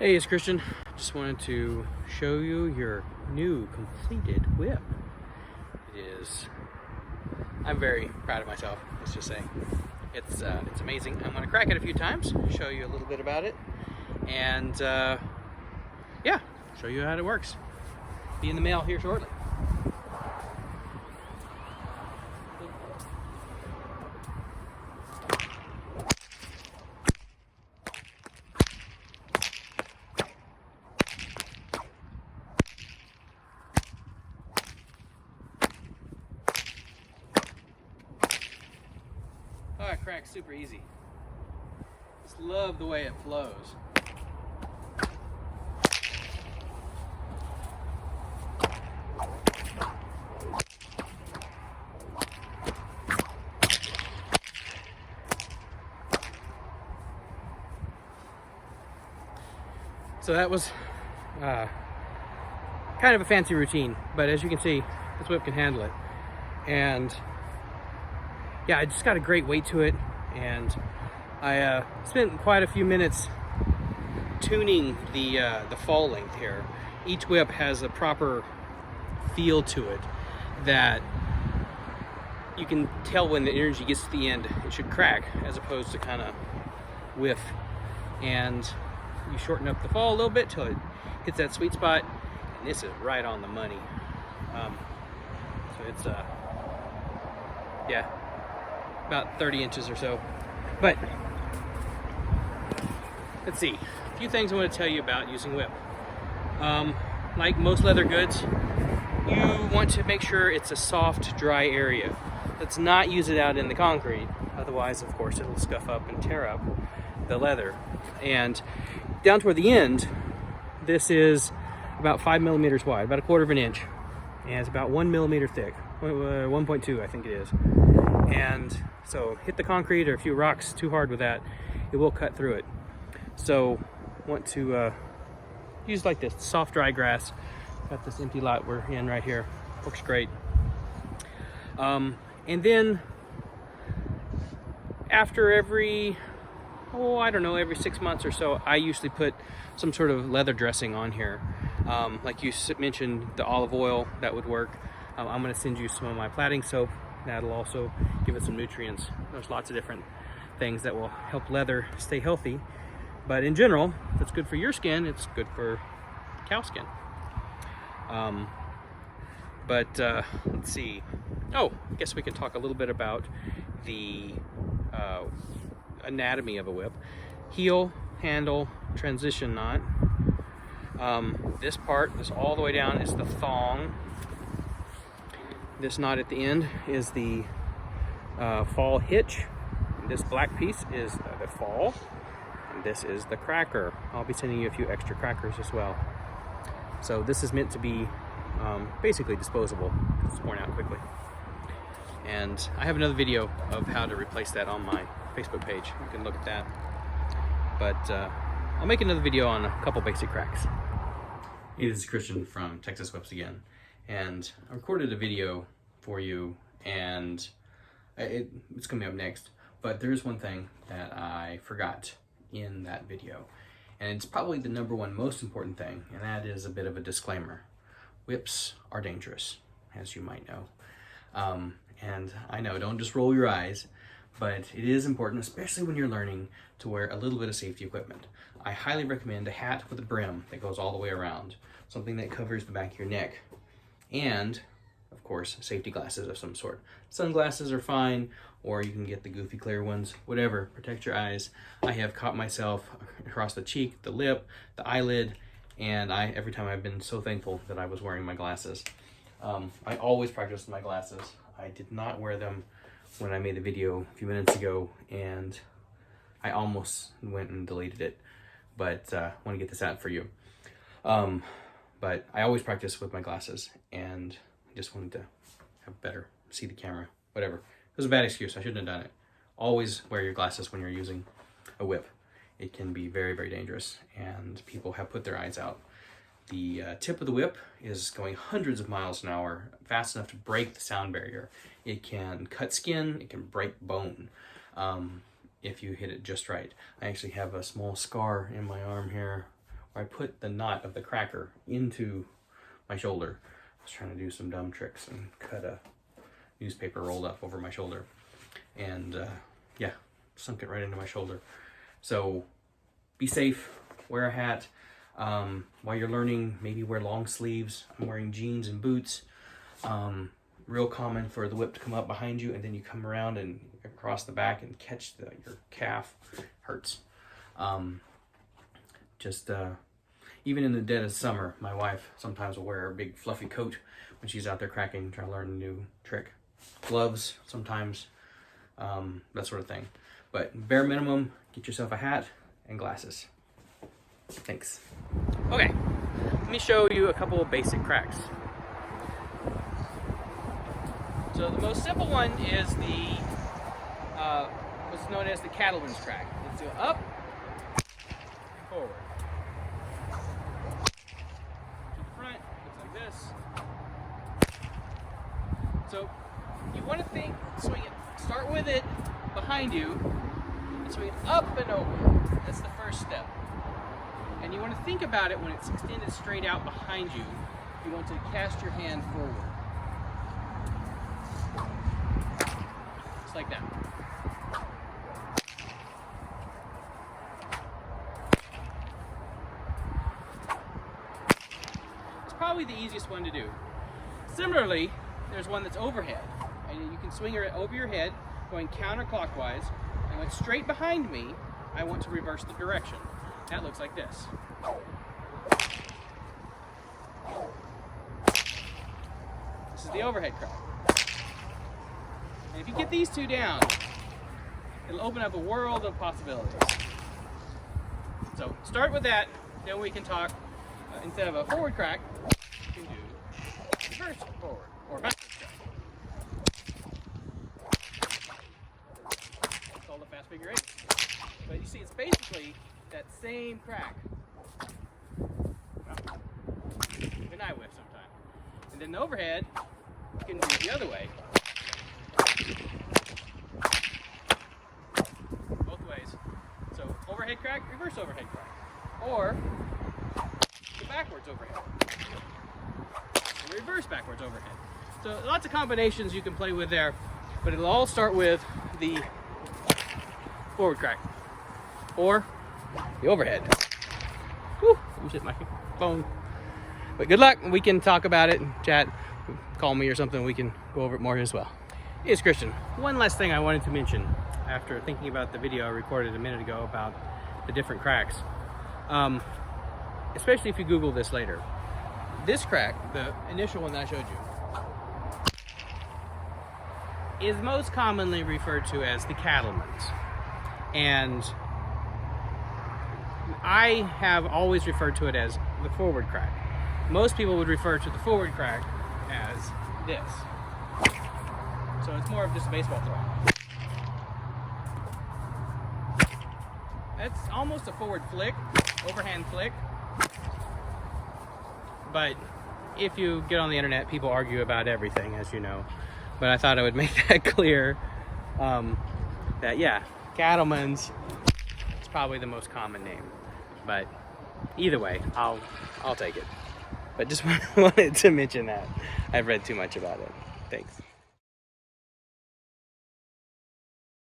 Hey, it's Christian. Just wanted to show you your new completed whip. I'm very proud of myself, let's just say. It's amazing. I'm gonna crack it a few times, show you a little bit about it, and yeah, show you how it works. Be in the mail here shortly. Oh, it cracks super easy. Just love the way it flows. So that was kind of a fancy routine, but as you can see, this whip can handle it. And yeah, I just got a great weight to it, and I spent quite a few minutes tuning the fall length here. Each whip has a proper feel to it that you can tell when the energy gets to the end, it should crack, as opposed to kind of whiff. And you shorten up the fall a little bit till it hits that sweet spot, and this is right on the money. So it's yeah, about 30 inches or so. But let's see, a few things I want to tell you about using whip. Like most leather goods, you want to make sure it's a soft, dry area. Let's not use it out in the concrete, otherwise of course it'll scuff up and tear up the leather. And down toward the end, this is about 5 millimeters wide, about 1/4 of an inch, and it's about 1 millimeter thick, 1.2 I think it is. And so hit the concrete or a few rocks too hard with that, it will cut through it. So want to use like this soft dry grass. Got this empty lot we're in right here, works great. And then after every 6 months or so, I usually put some sort of leather dressing on here. Like you mentioned, the olive oil, that would work. I'm going to send you some of my plaiting soap. That'll also give it some nutrients. There's lots of different things that will help leather stay healthy. But in general, if it's good for your skin, it's good for cow skin. Let's see. Oh, I guess we can talk a little bit about the anatomy of a whip. Heel, handle, transition knot. This part, this all the way down, is the thong. This knot at the end is the fall hitch. This black piece is the fall. And this is the cracker. I'll be sending you a few extra crackers as well. So this is meant to be basically disposable. It's worn out quickly. And I have another video of how to replace that on my Facebook page. You can look at that. But I'll make another video on a couple basic cracks. Hey, this is Christian from Texas Whips again. And I recorded a video for you, and it's coming up next. But there's one thing that I forgot in that video. And it's probably the #1 most important thing, and that is a bit of a disclaimer. Whips are dangerous, as you might know. And I know, don't just roll your eyes, but it is important, especially when you're learning, to wear a little bit of safety equipment. I highly recommend a hat with a brim that goes all the way around, something that covers the back of your neck, and of course safety glasses of some sort. Sunglasses are fine, or you can get the goofy clear ones, whatever, protect your eyes. I have caught myself across the cheek, the lip, the eyelid, and every time I've been so thankful that I was wearing my glasses. I always practice with my glasses. I did not wear them when I made the video a few minutes ago, and I almost went and deleted it, but I want to get this out for you. But I always practice with my glasses, and I just wanted to have better see the camera, whatever. It was a bad excuse, I shouldn't have done it. Always wear your glasses when you're using a whip. It can be very, very dangerous, and people have put their eyes out. The tip of the whip is going hundreds of miles an hour, fast enough to break the sound barrier. It can cut skin, it can break bone if you hit it just right. I actually have a small scar in my arm here where I put the knot of the cracker into my shoulder. I was trying to do some dumb tricks and cut a newspaper rolled up over my shoulder. And yeah, sunk it right into my shoulder. So be safe, wear a hat. While you're learning, maybe wear long sleeves. I'm wearing jeans and boots. Real common for the whip to come up behind you and then you come around and across the back and catch your calf. Hurts. Even in the dead of summer, my wife sometimes will wear a big fluffy coat when she's out there cracking, trying to learn a new trick. Gloves, sometimes, that sort of thing. But bare minimum, get yourself a hat and glasses. Thanks. Okay, let me show you a couple of basic cracks. So the most simple one is the what's known as the cattleman's crack. Let's do up, forward. To the front, looks like this. So you want to swing it, start with it behind you, and swing it up and over. That's the first step. And you want to think about it when it's extended straight out behind you. You want to cast your hand forward. Just like that. It's probably the easiest one to do. Similarly, there's one that's overhead. And you can swing it over your head, going counterclockwise. And when it's straight behind me, I want to reverse the direction. That looks like this. This is the overhead crack. And if you get these two down, it'll open up a world of possibilities. So start with that, then we can talk, instead of a forward crack, you can do reverse forward or backwards crack. It's called a fast figure 8. But you see, it's basically that same crack. Well, even I whiff sometimes. And then the overhead, you can do the other way. Both ways. So overhead crack, reverse overhead crack. Or the backwards overhead. And reverse backwards overhead. So lots of combinations you can play with there, but it'll all start with the forward crack. Or the overhead. Whew, I just hit my phone. But good luck. We can talk about it and chat. Call me or something. We can go over it more as well. It's Christian. One last thing I wanted to mention after thinking about the video I recorded a minute ago about the different cracks. Especially if you Google this later. This crack, the initial one that I showed you, is most commonly referred to as the cattleman's. And I have always referred to it as the forward crack. Most people would refer to the forward crack as this. So it's more of just a baseball throw. That's almost a forward flick, overhand flick. But if you get on the internet, people argue about everything, as you know. But I thought I would make that clear, that yeah, cattleman's is probably the most common name. But either way, I'll take it. But just wanted to mention that. I've read too much about it. Thanks.